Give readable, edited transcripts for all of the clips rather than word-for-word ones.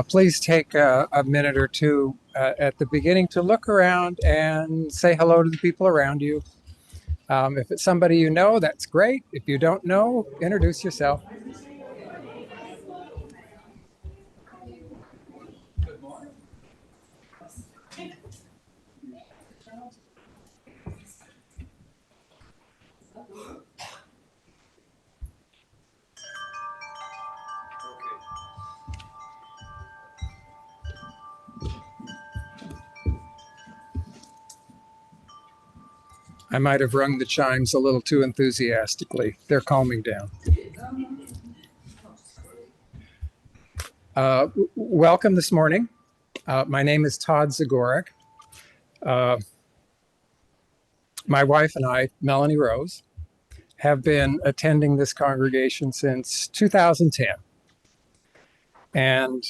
Please take a minute or two at the beginning to look around and say hello to the people around you. If it's somebody you know, that's great. If you don't know, introduce yourself. I might have rung the chimes a little too enthusiastically. They're calming down. Welcome this morning. My name is Todd Zagorek. My wife and I, Melanie Rose, have been attending this congregation since 2010. And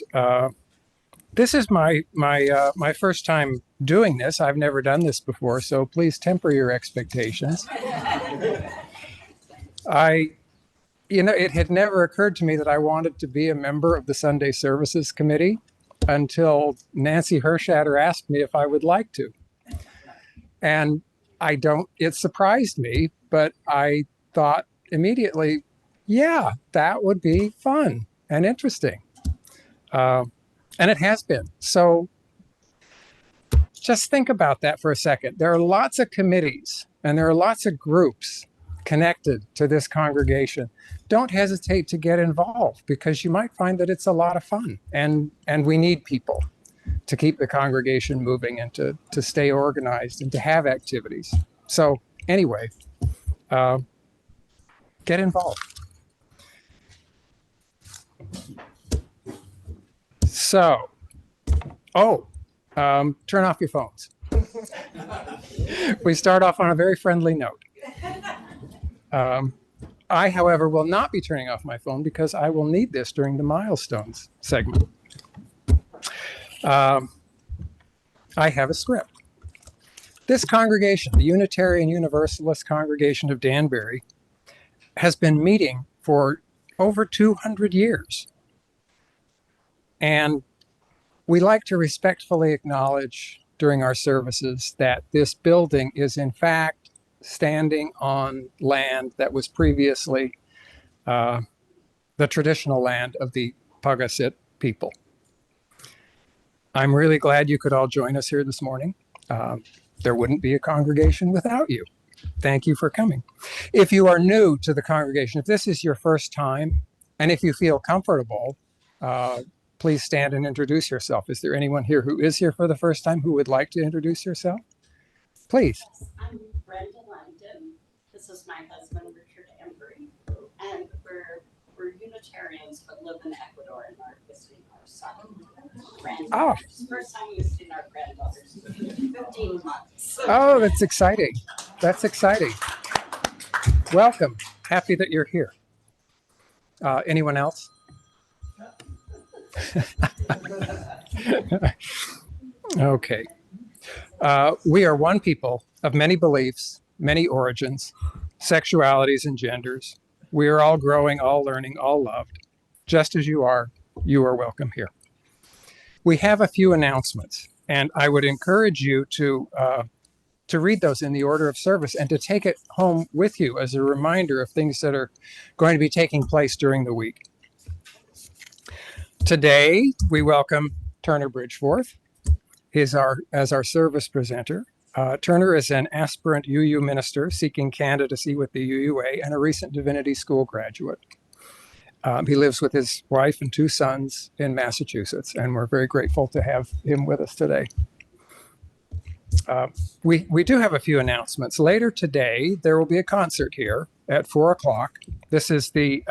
this is my first time doing this. I've never done this before, so please temper your expectations. It had never occurred to me that I wanted to be a member of the Sunday Services Committee until Nancy Hershatter asked me if I would like to. And it surprised me, but I thought immediately, yeah, that would be fun and interesting. And it has been. So just think about that for a second. There are lots of committees and there are lots of groups connected to this congregation. Don't hesitate to get involved because you might find that it's a lot of fun. And we need people to keep the congregation moving and to stay organized and to have activities. So anyway, get involved. So, turn off your phones. We start off on a very friendly note. I, however, will not be turning off my phone because I will need this during the milestones segment. I have a script. This congregation, the Unitarian Universalist Congregation of Danbury, has been meeting for over 200 years. And we like to respectfully acknowledge during our services that this building is in fact standing on land that was previously the traditional land of the Pagasit people. I'm really glad you could all join us here this morning. There wouldn't be a congregation without you. Thank you for coming. If you are new to the congregation, if this is your first time, and if you feel comfortable, please stand and introduce yourself. Is there anyone here who is here for the first time who would like to introduce yourself? Please. Yes, I'm Brenda London. This is my husband, Richard Embry. And we're Unitarians but live in Ecuador and are visiting our son. First time we've seen our granddaughters in 15 months. Oh, that's exciting. That's exciting. Welcome. Happy that you're here. Anyone else? Okay. We are one people of many beliefs, many origins, sexualities, and genders. We are all growing, all learning, all loved. Just as you are welcome here. We have a few announcements, and I would encourage you to read those in the order of service and to take it home with you as a reminder of things that are going to be taking place during the week. Today, we welcome Turner Bridgeforth as our service presenter. Turner is an aspirant UU minister seeking candidacy with the UUA and a recent divinity school graduate. He lives with his wife and 2 sons in Massachusetts, and we're very grateful to have him with us today. We do have a few announcements. Later today, there will be a concert here at 4 o'clock. This is the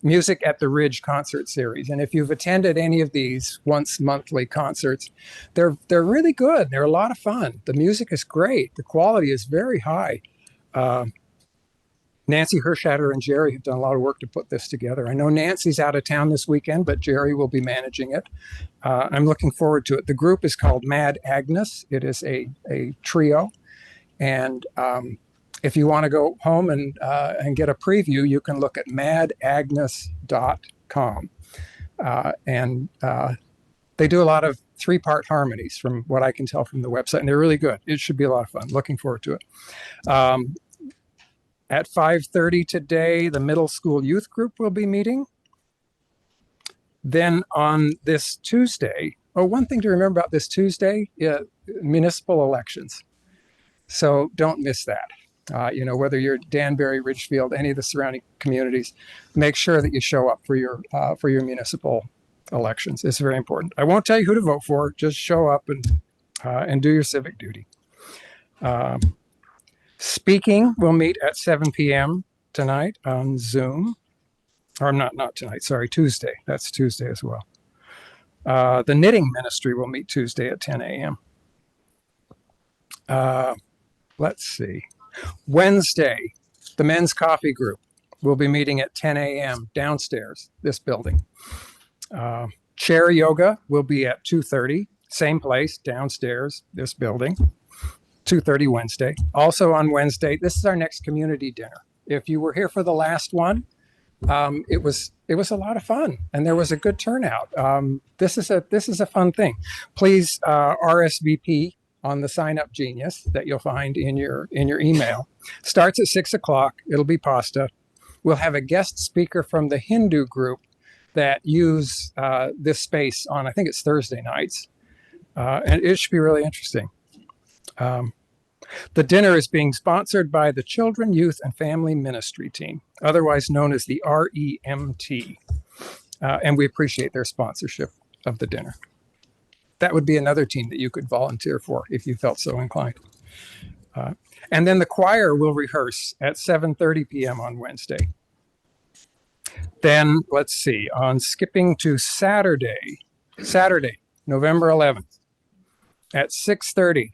Music at the Ridge concert series. And if you've attended any of these once monthly concerts, they're really good. They're a lot of fun. The music is great. The quality is very high. Nancy Hershatter and Jerry have done a lot of work to put this together. I know Nancy's out of town this weekend, but Jerry will be managing it. I'm looking forward to it. The group is called Mad Agnes. It is a trio. And if you want to go home and get a preview, you can look at madagnes.com. and they do a lot of three-part harmonies from what I can tell from the website, and they're really good. It should be a lot of fun. Looking forward to it. At 5:30 today, the middle school youth group will be meeting. Then on this Tuesday, one thing to remember about this Tuesday, municipal elections. So don't miss that. Whether you're Danbury, Ridgefield, any of the surrounding communities, make sure that you show up for your municipal elections. It's very important. I won't tell you who to vote for. Just show up and do your civic duty. Speaking will meet at 7 p.m. tonight on Zoom. Or not tonight, sorry, Tuesday. That's Tuesday as well. The knitting ministry will meet Tuesday at 10 a.m. Let's see. Wednesday, the men's coffee group will be meeting at 10 a.m. downstairs, this building. Chair yoga will be at 2:30, same place, downstairs, this building, 2:30 Wednesday. Also on Wednesday, this is our next community dinner. If you were here for the last one, it was a lot of fun, and there was a good turnout. This is a fun thing. Please RSVP on the Sign Up Genius that you'll find in your email. Starts at 6:00. It'll be pasta. We'll have a guest speaker from the Hindu group that use this space on, I think it's Thursday nights, and it should be really interesting. The dinner is being sponsored by the Children, Youth, and Family Ministry Team, otherwise known as the REMT, and we appreciate their sponsorship of the dinner. That would be another team that you could volunteer for if you felt so inclined. And then the choir will rehearse at 7:30 p.m. on Wednesday. Then, let's see, on skipping to Saturday, November 11th, at 6:30,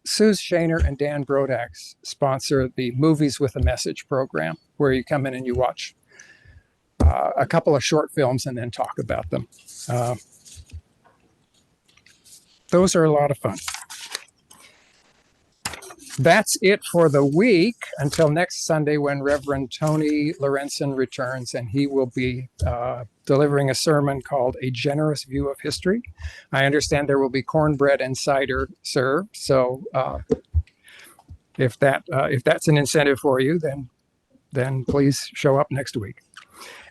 Suze Shaner and Dan Brodak sponsor the Movies with a Message program, where you come in and you watch a couple of short films and then talk about them. Those are a lot of fun. That's it for the week until next Sunday, when Reverend Tony Lorenzen returns, and he will be delivering a sermon called A Generous View of History. I understand there will be cornbread and cider served. So if that's an incentive for you, then please show up next week.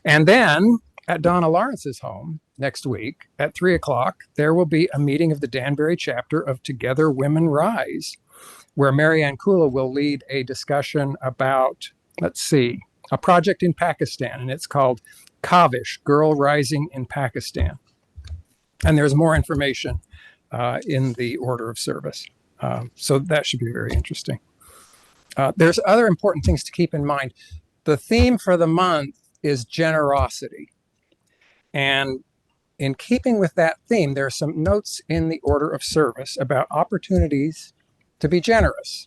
And then at Donna Lawrence's home next week at 3:00, there will be a meeting of the Danbury chapter of Together Women Rise, where Marianne Kula will lead a discussion about, a project in Pakistan, and it's called Kavish, Girl Rising in Pakistan. And there's more information in the order of service. So that should be very interesting. There's other important things to keep in mind. The theme for the month is generosity. And in keeping with that theme, there are some notes in the order of service about opportunities to be generous.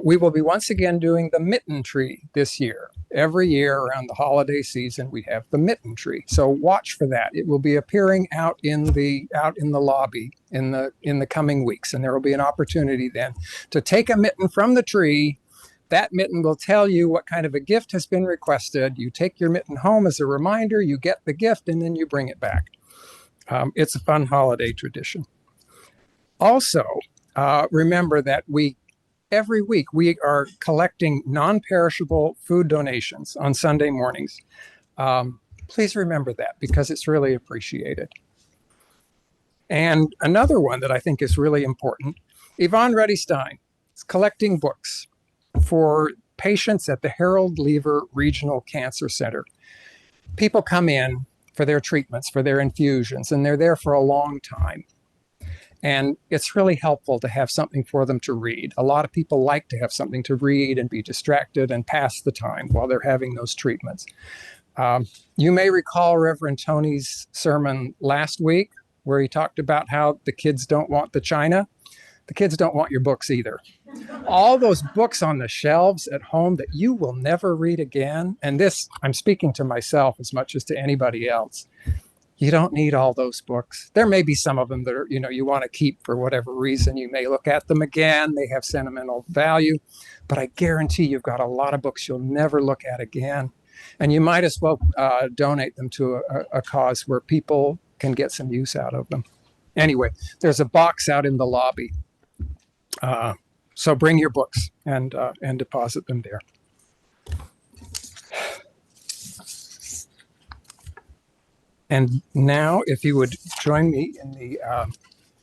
We will be once again doing the mitten tree this year. Every year around the holiday season, we have the mitten tree. So watch for that. It will be appearing out in the lobby in the coming weeks, and there will be an opportunity then to take a mitten from the tree. That mitten will tell you what kind of a gift has been requested. You take your mitten home as a reminder, you get the gift, and then you bring it back. It's a fun holiday tradition. Also, remember that every week we are collecting non-perishable food donations on Sunday mornings. Please remember that, because it's really appreciated. And another one that I think is really important, Yvonne Ruddy-Stein is collecting books for patients at the Harold Lever Regional Cancer Center. People come in for their treatments, for their infusions, and they're there for a long time. And it's really helpful to have something for them to read. A lot of people like to have something to read and be distracted and pass the time while they're having those treatments. You may recall Reverend Tony's sermon last week, where he talked about how the kids don't want the china. The kids don't want your books either. All those books on the shelves at home that you will never read again, and this, I'm speaking to myself as much as to anybody else. You don't need all those books. There may be some of them that are, you want to keep for whatever reason. You may look at them again. They have sentimental value, but I guarantee you've got a lot of books you'll never look at again. And you might as well donate them to a cause where people can get some use out of them. Anyway, there's a box out in the lobby. So bring your books and deposit them there. And now, if you would join me in the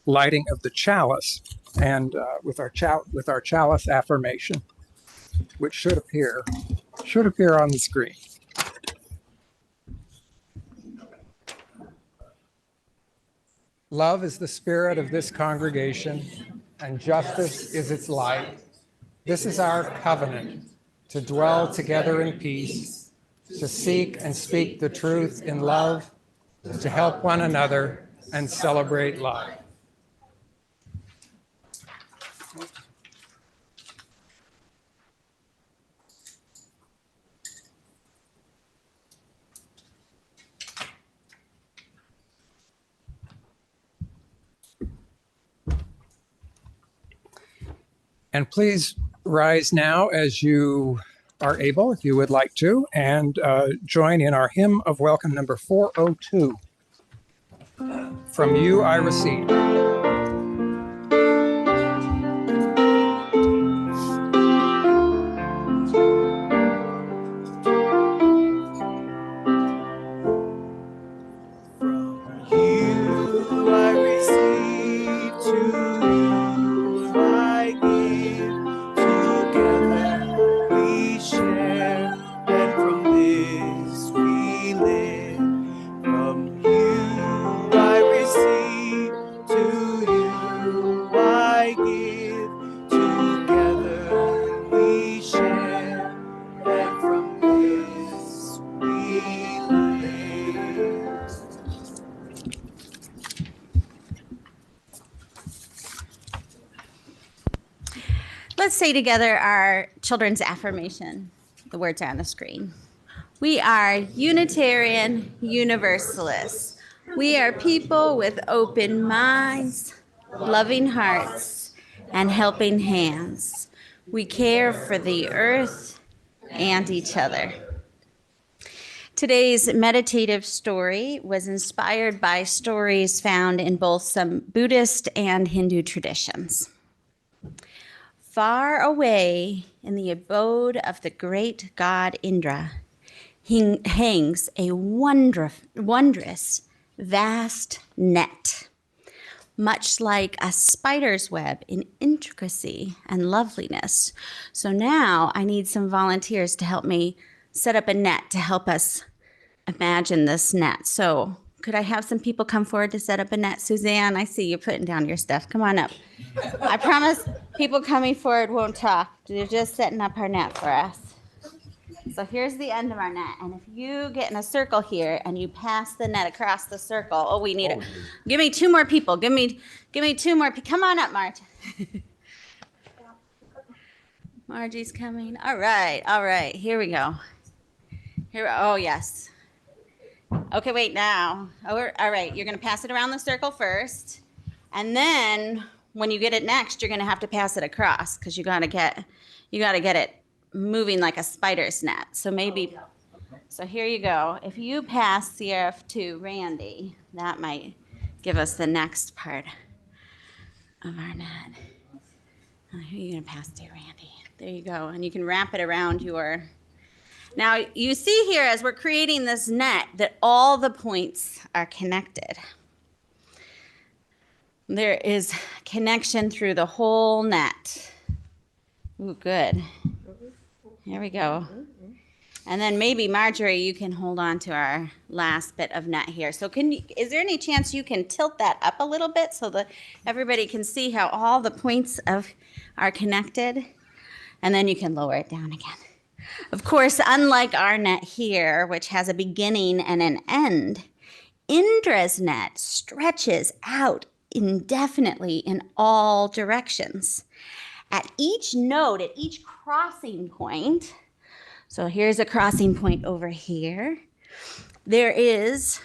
lighting of the chalice, and with our chalice affirmation, which should appear on the screen. Love is the spirit of this congregation, and justice is its light. This is our covenant, to dwell together in peace, to seek and speak the truth in love, to help one another and celebrate life. And please rise now as you are able, if you would like to, and join in our hymn of welcome number 402. From You I Receive. Let's say together our children's affirmation. The words are on the screen. We are Unitarian Universalists. We are people with open minds, loving hearts, and helping hands. We care for the earth and each other. Today's meditative story was inspired by stories found in both some Buddhist and Hindu traditions. Far away in the abode of the great god Indra hangs a wondrous, vast net, much like a spider's web in intricacy and loveliness. So now I need some volunteers to help me set up a net to help us imagine this net. So could I have some people come forward to set up a net? Suzanne, I see you putting down your stuff. Come on up. I promise people coming forward won't talk. They're just setting up our net for us. So here's the end of our net. And if you get in a circle here and you pass the net across the circle, oh, we need it. Give me two more people. Give me two more. Come on up, Marge. Margie's coming. All right. Here we go. Oh, yes. Okay, wait now. All right, you're going to pass it around the circle first. And then when you get it next, you're going to have to pass it across because you got to get it moving like a spider's net. So maybe, so here you go. If you pass Sierra to Randy, that might give us the next part of our net. Who are you going to pass to, Randy? There you go. And you can wrap it around your... Now, you see here as we're creating this net that all the points are connected. There is connection through the whole net. Ooh, good. Here we go. And then maybe, Marjorie, you can hold on to our last bit of net here. So is there any chance you can tilt that up a little bit so that everybody can see how all the points are connected? And then you can lower it down again. Of course, unlike our net here, which has a beginning and an end, Indra's net stretches out indefinitely in all directions. At each node, at each crossing point, so here's a crossing point over here, there is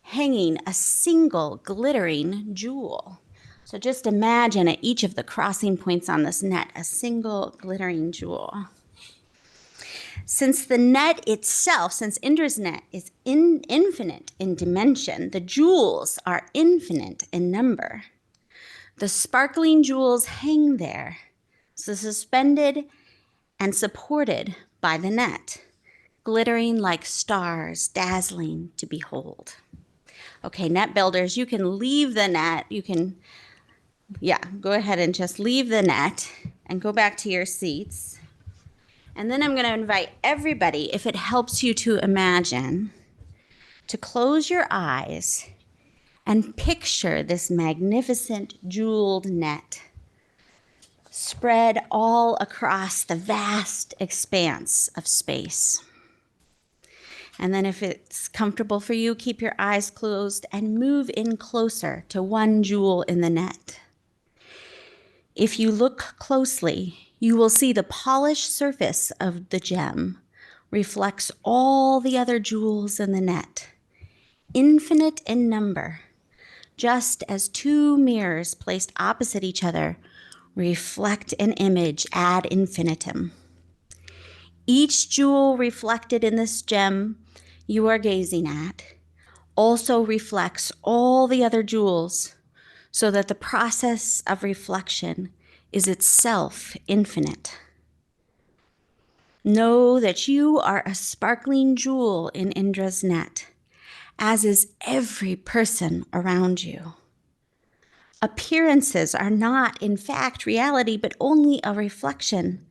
hanging a single glittering jewel. So just imagine at each of the crossing points on this net, a single glittering jewel. Since the net itself, since Indra's net is infinite in dimension, the jewels are infinite in number. The sparkling jewels hang there, so suspended and supported by the net, glittering like stars, dazzling to behold. Okay, net builders, you can leave the net. You can, go ahead and just leave the net and go back to your seats. And then I'm going to invite everybody, if it helps you to imagine, to close your eyes and picture this magnificent jeweled net spread all across the vast expanse of space. And then if it's comfortable for you, keep your eyes closed and move in closer to one jewel in the net. If you look closely, you will see the polished surface of the gem reflects all the other jewels in the net, infinite in number, just as two mirrors placed opposite each other reflect an image ad infinitum. Each jewel reflected in this gem you are gazing at also reflects all the other jewels, so that the process of reflection is itself infinite. Know that you are a sparkling jewel in Indra's net, as is every person around you. Appearances are not, in fact, reality, but only a reflection.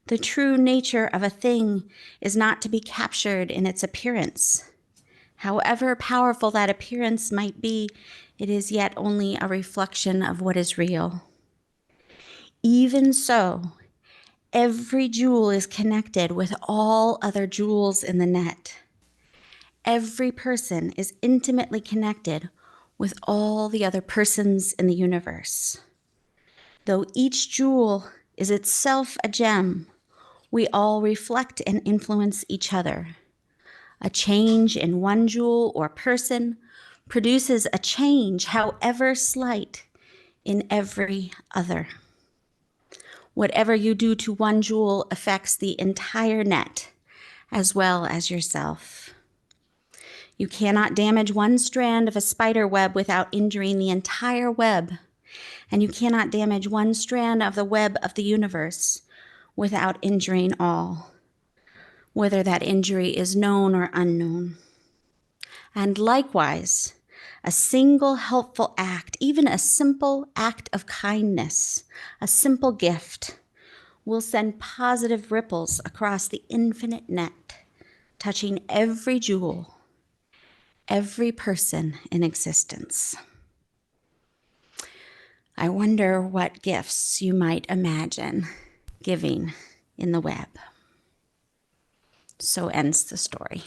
The true nature of a thing is not to be captured in its appearance. However powerful that appearance might be, it is yet only a reflection of what is real. Even so, every jewel is connected with all other jewels in the net. Every person is intimately connected with all the other persons in the universe. Though each jewel is itself a gem, we all reflect and influence each other. A change in one jewel or person produces a change, however slight, in every other. Whatever you do to one jewel affects the entire net, as well as yourself. You cannot damage one strand of a spider web without injuring the entire web, and you cannot damage one strand of the web of the universe without injuring all, whether that injury is known or unknown. And likewise, a single helpful act, even a simple act of kindness, a simple gift, will send positive ripples across the infinite net, touching every jewel, every person in existence. I wonder what gifts you might imagine giving in the web. So ends the story.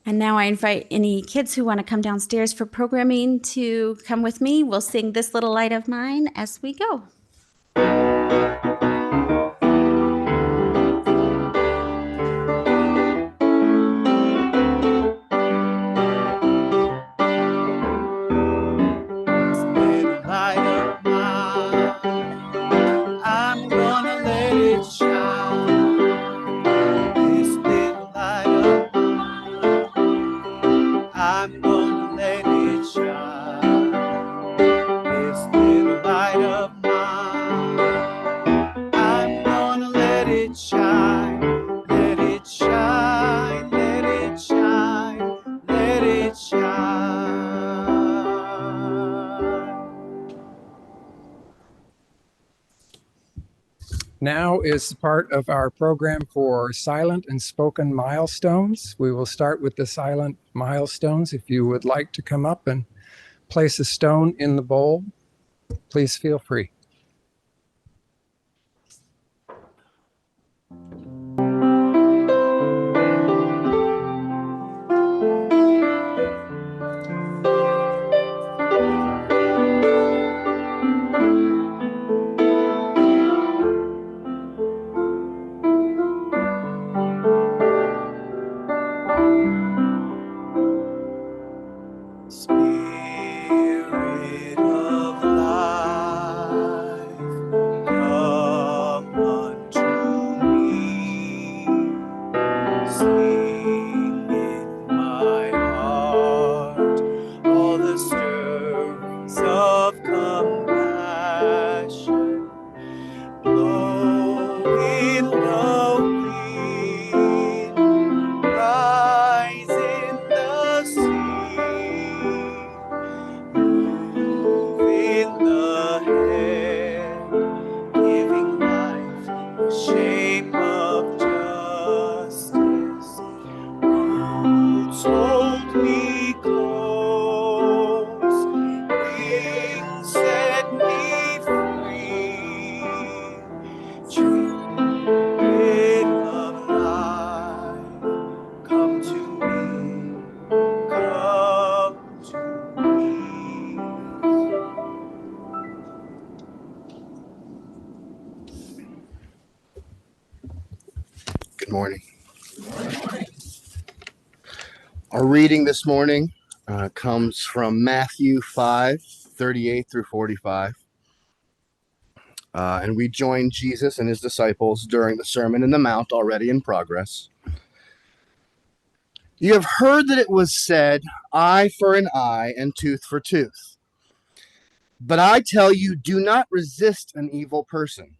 And now I invite any kids who want to come downstairs for programming to come with me. We'll sing This Little Light of Mine as we go. Now is part of our program for silent and spoken milestones. We will start with the silent milestones. If you would like to come up and place a stone in the bowl, please feel free. Spirit of light. Morning. Our reading this morning comes from Matthew 5:38 through 45. And we join Jesus and his disciples during the Sermon in the Mount, already in progress. You have heard that it was said, eye for an eye and tooth for tooth. But I tell you, do not resist an evil person.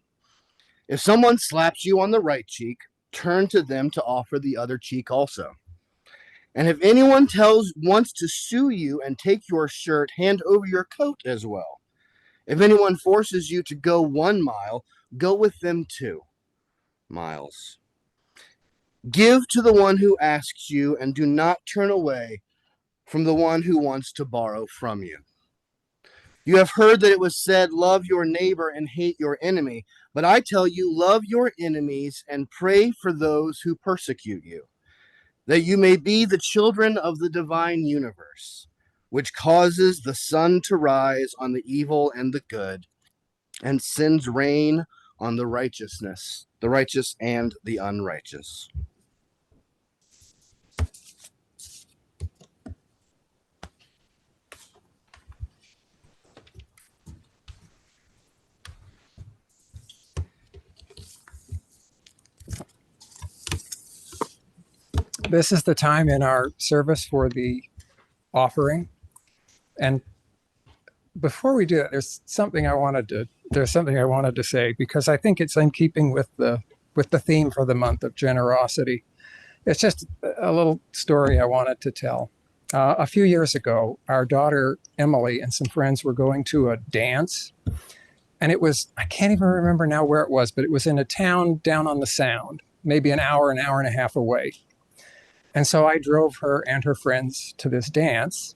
If someone slaps you on the right cheek, turn to them to offer the other cheek also. And if anyone wants to sue you and take your shirt, hand over your coat as well. If anyone forces you to go 1 mile, go with them 2 miles. Give to the one who asks you, and do not turn away from the one who wants to borrow from you. You have heard that it was said, love your neighbor and hate your enemy. But I tell you, love your enemies and pray for those who persecute you, that you may be the children of the divine universe, which causes the sun to rise on the evil and the good, and sends rain on the righteous and the unrighteous. This is the time in our service for the offering. And before we do that, there's something I wanted to say, because I think it's in keeping with the theme for the month of generosity. It's just a little story I wanted to tell. A few years ago, our daughter Emily and some friends were going to a dance, and it was, I can't even remember now where it was, but it was in a town down on the Sound, maybe an hour and a half away. And so I drove her and her friends to this dance,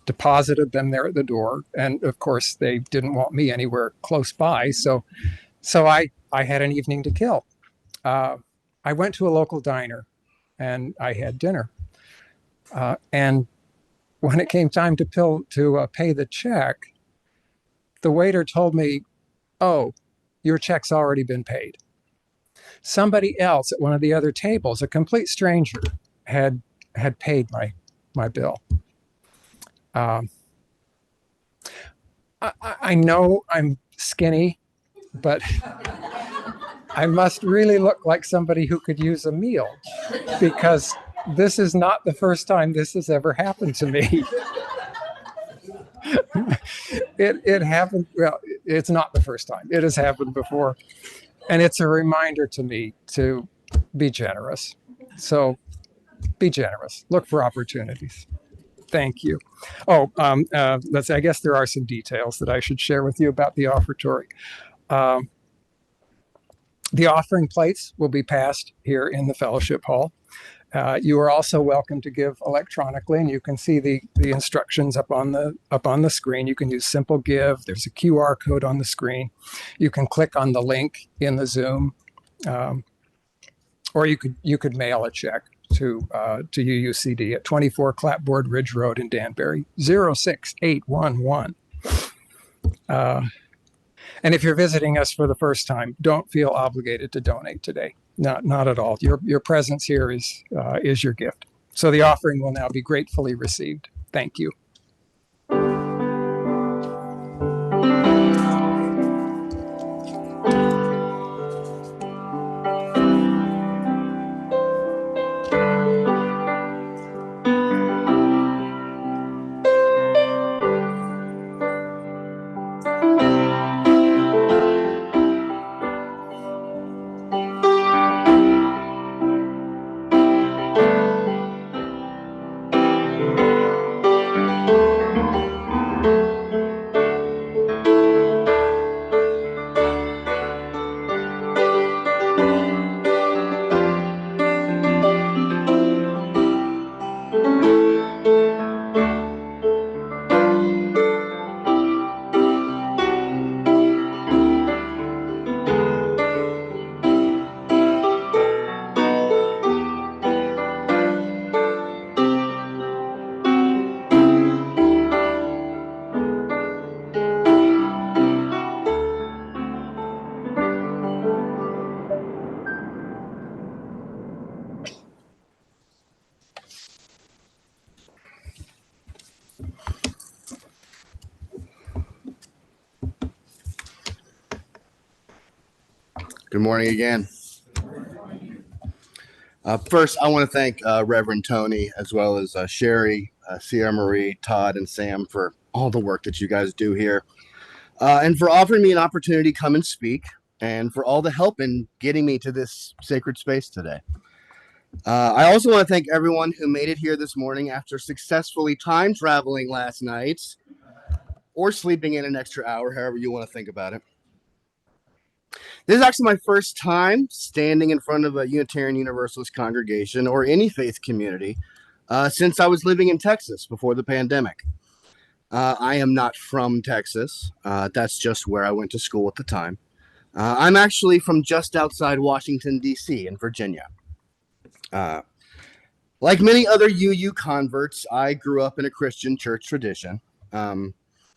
deposited them there at the door. And of course, they didn't want me anywhere close by. So I had an evening to kill. I went to a local diner and I had dinner. And when it came time to pay the check, the waiter told me, "Oh, your check's already been paid." Somebody else at one of the other tables, a complete stranger, had paid my bill. I know I'm skinny, but I must really look like somebody who could use a meal, because this is not the first time this has ever happened to me. It happened, well, it's not the first time. It has happened before. And it's a reminder to me to be generous. So be generous. Look for opportunities. Thank you. Oh, let's see, I guess there are some details that I should share with you about the offertory. The offering plates will be passed here in the fellowship hall. You are also welcome to give electronically, and you can see the instructions up on the screen. You can use Simple Give. There's a QR code on the screen. You can click on the link in the Zoom, or you could mail a check to UUCD at 24 Clapboard Ridge Road in Danbury, 06811. And if you're visiting us for the first time, don't feel obligated to donate today. Not at all. Your presence here is your gift. So the offering will now be gratefully received. Thank you. Good morning again. First, I want to thank Reverend Tony, as well as Sherry, Sierra Marie, Todd, and Sam for all the work that you guys do here, and for offering me an opportunity to come and speak, and for all the help in getting me to this sacred space today. I also want to thank everyone who made it here this morning after successfully time traveling last night, or sleeping in an extra hour, however you want to think about it. This is actually my first time standing in front of a Unitarian Universalist congregation or any faith community since I was living in Texas before the pandemic. I am not from Texas. That's just where I went to school at the time. I'm actually from just outside Washington, D.C. in Virginia. Like many other UU converts, I grew up in a Christian church tradition.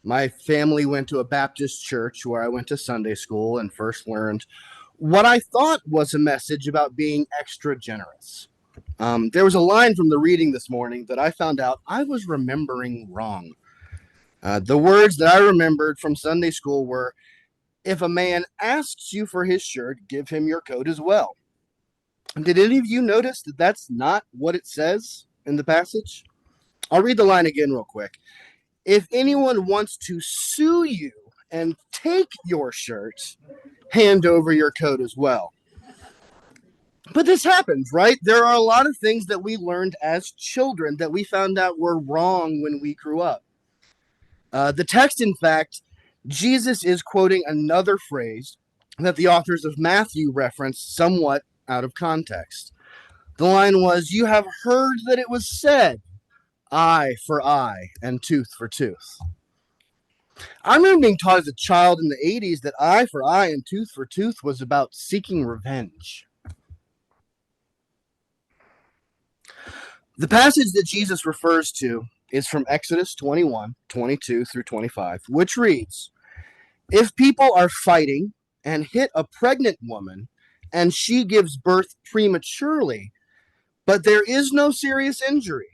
My family went to a Baptist church where I went to Sunday school and first learned what I thought was a message about being extra generous. There was a line from the reading this morning that I found out I was remembering wrong. The words that I remembered from Sunday school were, "If a man asks you for his shirt, give him your coat as well." Did any of you notice that that's not what it says in the passage? I'll read the line again real quick. "If anyone wants to sue you and take your shirt, hand over your coat as well." But this happens, right? There are a lot of things that we learned as children that we found out were wrong when we grew up. The text, in fact, Jesus is quoting another phrase that the authors of Matthew referenced somewhat out of context. The line was, "You have heard that it was said, eye for eye and tooth for tooth." I remember being taught as a child in the 80s that eye for eye and tooth for tooth was about seeking revenge. The passage that Jesus refers to is from Exodus 21, 22 through 25, which reads, "If people are fighting and hit a pregnant woman and she gives birth prematurely, but there is no serious injury,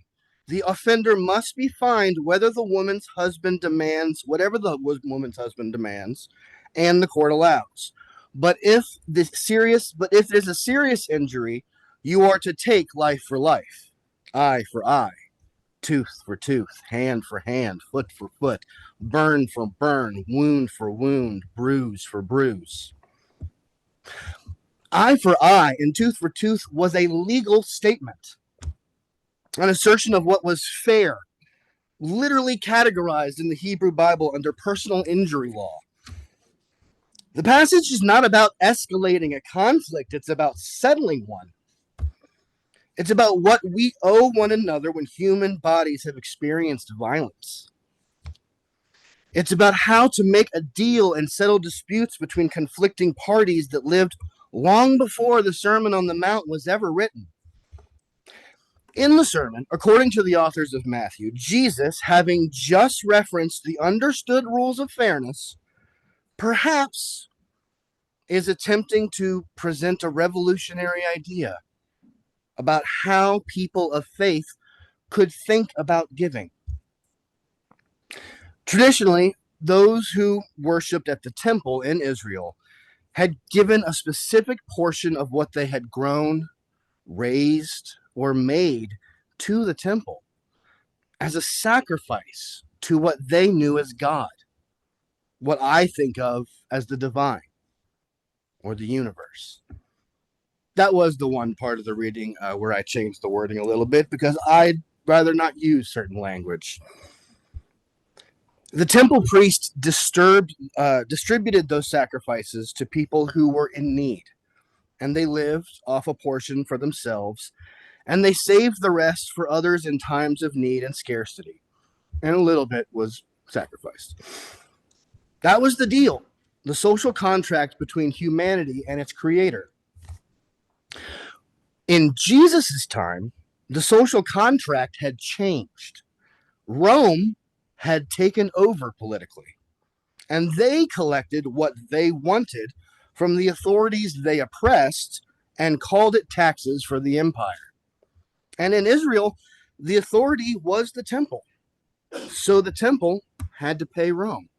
the offender must be fined whether the woman's husband demands, whatever the woman's husband demands, and the court allows. But if there's a serious injury, you are to take life for life, eye for eye, tooth for tooth, hand for hand, foot for foot, burn for burn, wound for wound, bruise for bruise." Eye for eye and tooth for tooth was a legal statement, an assertion of what was fair, literally categorized in the Hebrew Bible under personal injury law. The passage is not about escalating a conflict, it's about settling one. It's about what we owe one another when human bodies have experienced violence. It's about how to make a deal and settle disputes between conflicting parties that lived long before the Sermon on the Mount was ever written. In the sermon, according to the authors of Matthew, Jesus, having just referenced the understood rules of fairness, perhaps is attempting to present a revolutionary idea about how people of faith could think about giving. Traditionally, those who worshipped at the temple in Israel had given a specific portion of what they had grown, raised, or made to the temple as a sacrifice to what they knew as God, what I think of as the divine or the universe. That was the one part of the reading where I changed the wording a little bit because I'd rather not use certain language. The temple priest distributed those sacrifices to people who were in need, and they lived off a portion for themselves, and they saved the rest for others in times of need and scarcity, and a little bit was sacrificed. That was the deal, the social contract between humanity and its creator. In Jesus' time, the social contract had changed. Rome had taken over politically, and they collected what they wanted from the authorities they oppressed and called it taxes for the empire. And in Israel, the authority was the temple. So the temple had to pay Rome.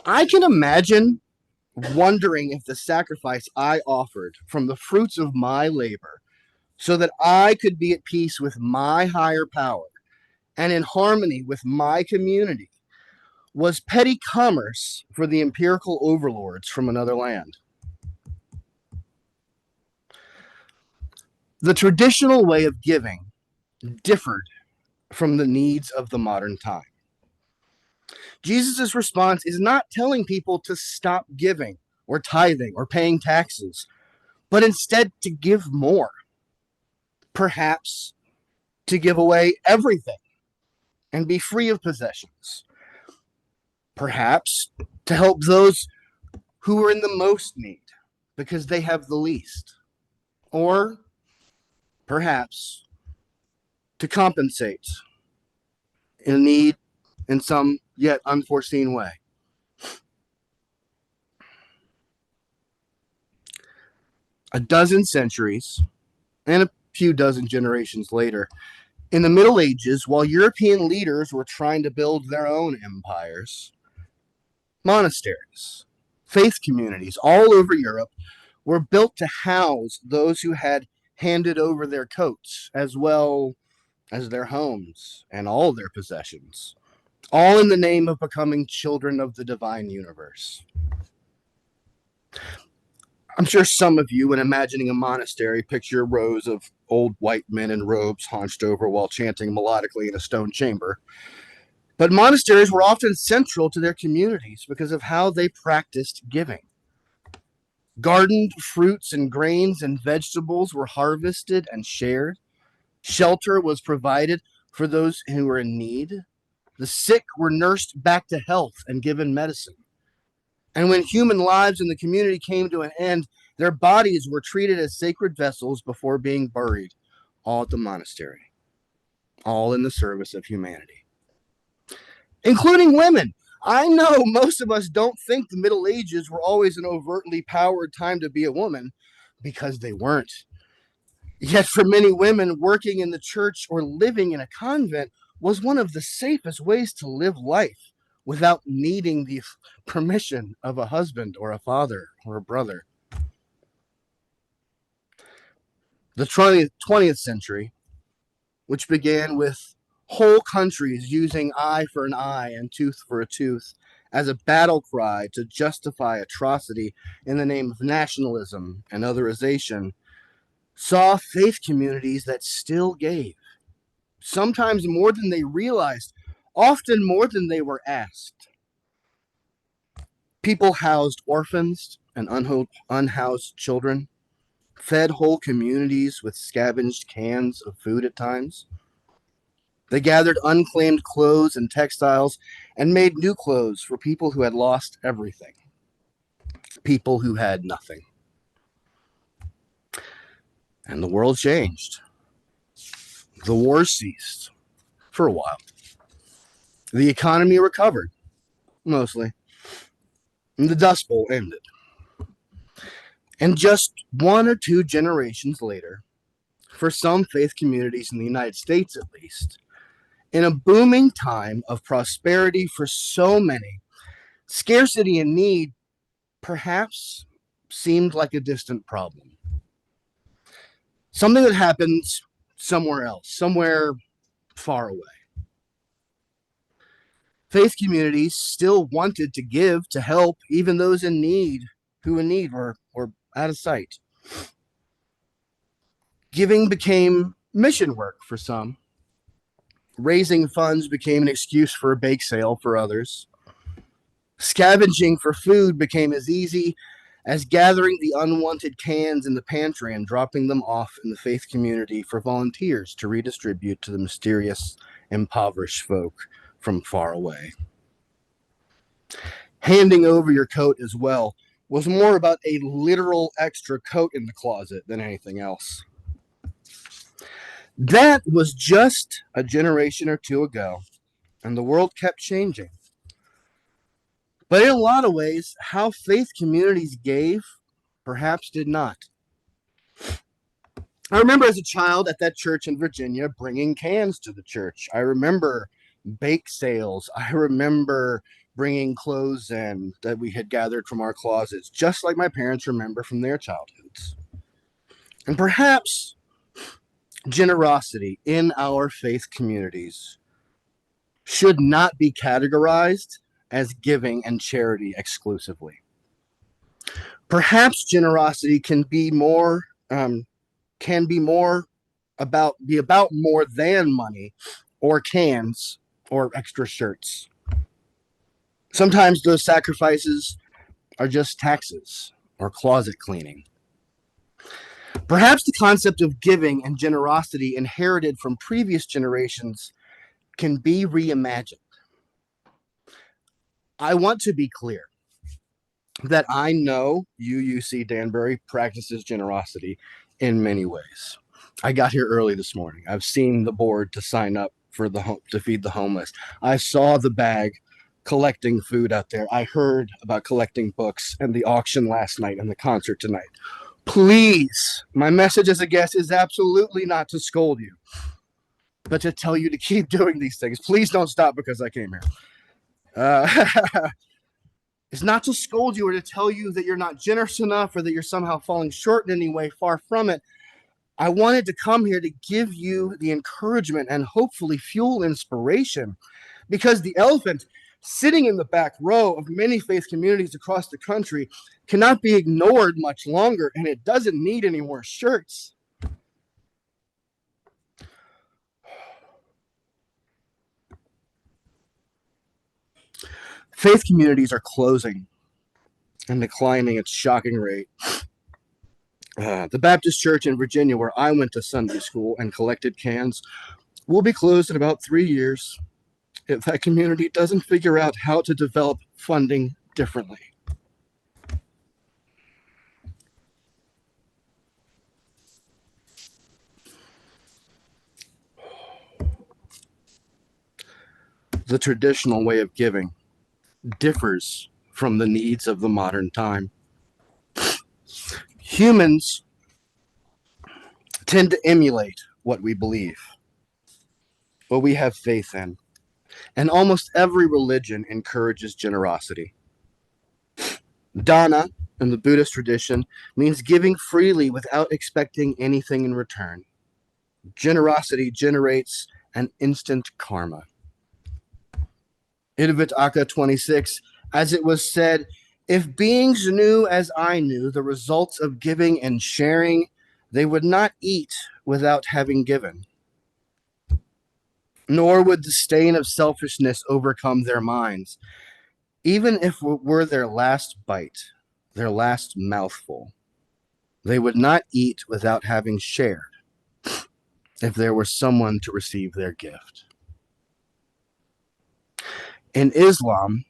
I can imagine wondering if the sacrifice I offered from the fruits of my labor, so that I could be at peace with my higher power and in harmony with my community, was petty commerce for the empirical overlords from another land. The traditional way of giving differed from the needs of the modern time. Jesus' response is not telling people to stop giving or tithing or paying taxes, but instead to give more. Perhaps to give away everything and be free of possessions. Perhaps to help those who are in the most need because they have the least. Or perhaps to compensate in a need in some yet unforeseen way. A dozen centuries and a few dozen generations later, in the Middle Ages, while European leaders were trying to build their own empires, monasteries, faith communities all over Europe were built to house those who had handed over their coats as well as their homes and all their possessions, all in the name of becoming children of the divine universe. I'm sure some of you, when imagining a monastery, picture rows of old white men in robes hunched over while chanting melodically in a stone chamber. But monasteries were often central to their communities because of how they practiced giving. Gardened fruits and grains and vegetables were harvested and shared. Shelter was provided for those who were in need. The sick were nursed back to health and given medicine. And when human lives in the community came to an end, their bodies were treated as sacred vessels before being buried, all at the monastery, all in the service of humanity, including women. I know most of us don't think the Middle Ages were always an overtly powered time to be a woman, because they weren't. Yet for many women, working in the church or living in a convent was one of the safest ways to live life without needing the permission of a husband or a father or a brother. The 20th century, which began with whole countries using eye for an eye and tooth for a tooth as a battle cry to justify atrocity in the name of nationalism and otherization, saw faith communities that still gave, sometimes more than they realized, often more than they were asked. People housed orphans and unhoused children, fed whole communities with scavenged cans of food at times. They gathered unclaimed clothes and textiles and made new clothes for people who had lost everything, people who had nothing. And the world changed. The wars ceased for a while. The economy recovered, mostly. And the Dust Bowl ended. And just 1 or 2 generations later, for some faith communities in the United States at least, in a booming time of prosperity for so many, scarcity and need perhaps seemed like a distant problem. Something that happens somewhere else, somewhere far away. Faith communities still wanted to give, to help even those in need, who in need were out of sight. Giving became mission work for some. Raising funds became an excuse for a bake sale for others. Scavenging for food became as easy as gathering the unwanted cans in the pantry and dropping them off in the faith community for volunteers to redistribute to the mysterious, impoverished folk from far away. Handing over your coat as well was more about a literal extra coat in the closet than anything else. That was just a generation or 2 ago, and the world kept changing. But in a lot of ways, how faith communities gave perhaps did not. I remember as a child at that church in Virginia bringing cans to the church. I remember bake sales. I remember bringing clothes in that we had gathered from our closets, just like my parents remember from their childhoods. And perhaps generosity in our faith communities should not be categorized as giving and charity exclusively. Perhaps generosity can be more about more than money or cans or extra shirts. Sometimes those sacrifices are just taxes or closet cleaning. Perhaps the concept of giving and generosity inherited from previous generations can be reimagined. I want to be clear that I know UUC Danbury practices generosity in many ways. I got here early this morning. I've seen the board to sign up for to feed the homeless. I saw the bag collecting food out there. I heard about collecting books and the auction last night and the concert tonight. Please, my message as a guest is absolutely not to scold you, but to tell you to keep doing these things. Please don't stop because I came here. It's not to scold you or to tell you that you're not generous enough or that you're somehow falling short in any way. Far from it. I wanted to come here to give you the encouragement and hopefully fuel inspiration, because the elephant sitting in the back row of many faith communities across the country cannot be ignored much longer, and it doesn't need any more shirts. Faith communities are closing and declining at a shocking rate. The Baptist Church in Virginia, where I went to Sunday school and collected cans, will be closed in about 3 years if that community doesn't figure out how to develop funding differently. The traditional way of giving differs from the needs of the modern time. Humans tend to emulate what we believe, what we have faith in, and almost every religion encourages generosity. Dana, in the Buddhist tradition, means giving freely without expecting anything in return. Generosity generates an instant karma. Itivuttaka 26, as it was said, if beings knew as I knew the results of giving and sharing, they would not eat without having given. Nor would the stain of selfishness overcome their minds, even if it were their last bite, their last mouthful. They would not eat without having shared, if there were someone to receive their gift. In Islam,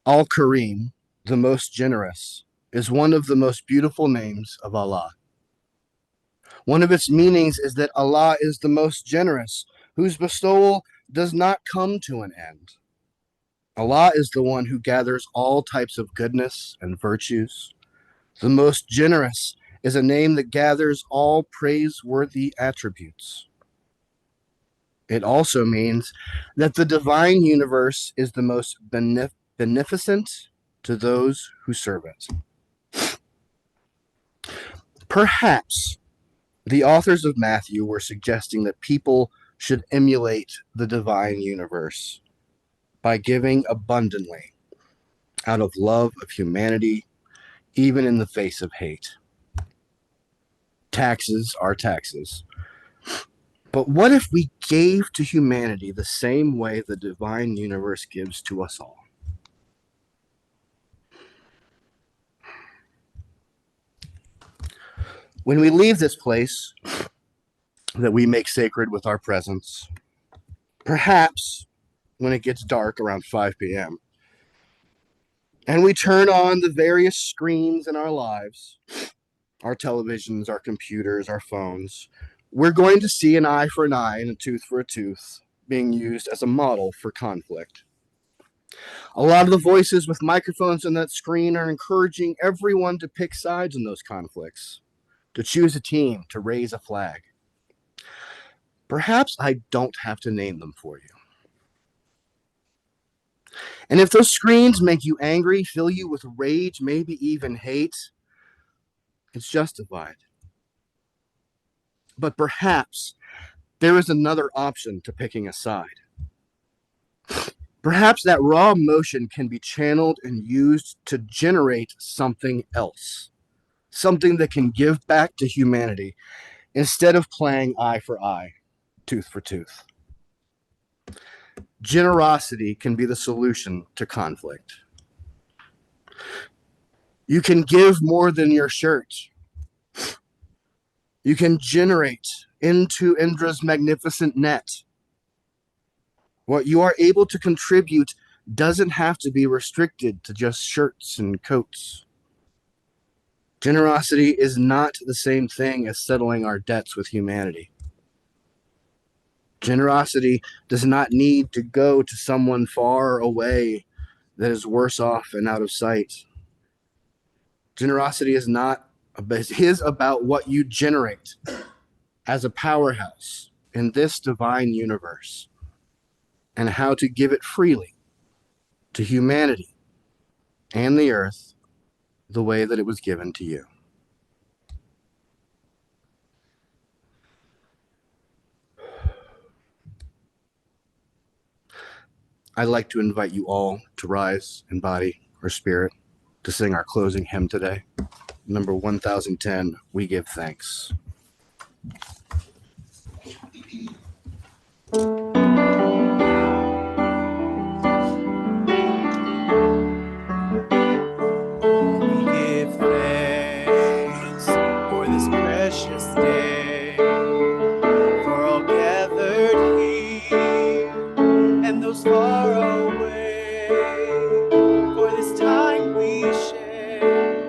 Al-Karim, the most generous, is one of the most beautiful names of Allah. One of its meanings is that Allah is the most generous, whose bestowal does not come to an end. Allah is the one who gathers all types of goodness and virtues. The most generous is a name that gathers all praiseworthy attributes. It also means that the divine universe is the most beneficent to those who serve it. Perhaps the authors of Matthew were suggesting that people should emulate the divine universe by giving abundantly out of love of humanity, even in the face of hate. Taxes are taxes. But what if we gave to humanity the same way the divine universe gives to us all? When we leave this place that we make sacred with our presence, perhaps when it gets dark around 5 p.m., and we turn on the various screens in our lives, our televisions, our computers, our phones, we're going to see an eye for an eye and a tooth for a tooth being used as a model for conflict. A lot of the voices with microphones on that screen are encouraging everyone to pick sides in those conflicts, to choose a team, to raise a flag. Perhaps I don't have to name them for you. And if those screens make you angry, fill you with rage, maybe even hate, it's justified. But perhaps there is another option to picking a side. Perhaps that raw emotion can be channeled and used to generate something else, something that can give back to humanity instead of playing eye for eye, tooth for tooth. Generosity can be the solution to conflict. You can give more than your shirt. You can generate into Indra's magnificent net. What you are able to contribute doesn't have to be restricted to just shirts and coats. Generosity is not the same thing as settling our debts with humanity. Generosity does not need to go to someone far away that is worse off and out of sight. Generosity is about what you generate as a powerhouse in this divine universe and how to give it freely to humanity and the earth the way that it was given to you. I'd like to invite you all to rise in body or spirit to sing our closing hymn today. Number 1010, We Give Thanks. We give thanks for this precious day, for all gathered here and those far away, for this time we share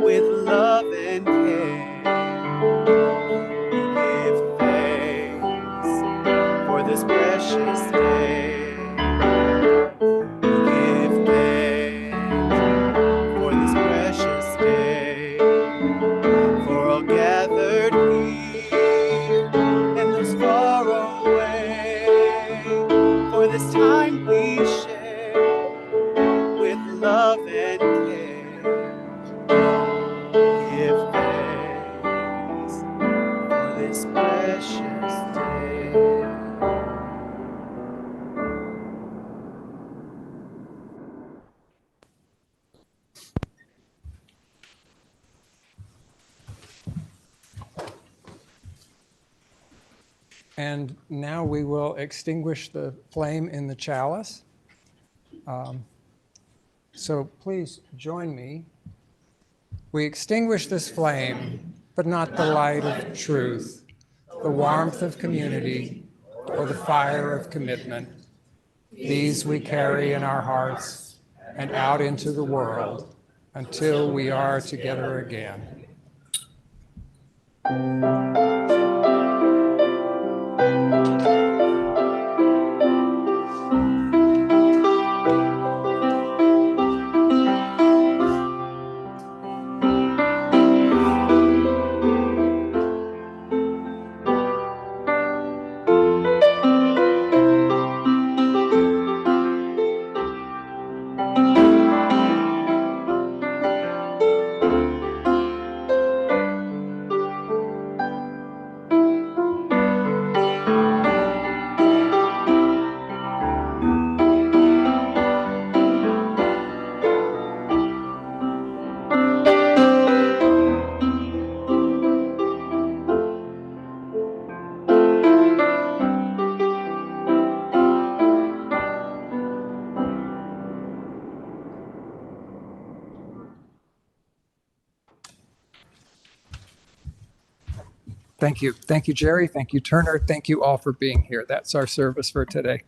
with love and care. We give thanks for this precious day. We give thanks for this precious day, for all gathered here and those far away, for this time we share with love and care. Give thanks for this precious day. And now we will extinguish the flame in the chalice. So please join me. We extinguish this flame, but not the light of truth, the warmth of community, or the fire of commitment. These we carry in our hearts and out into the world until we are together again. Thank you. Thank you, Jerry. Thank you, Turner. Thank you all for being here. That's our service for today.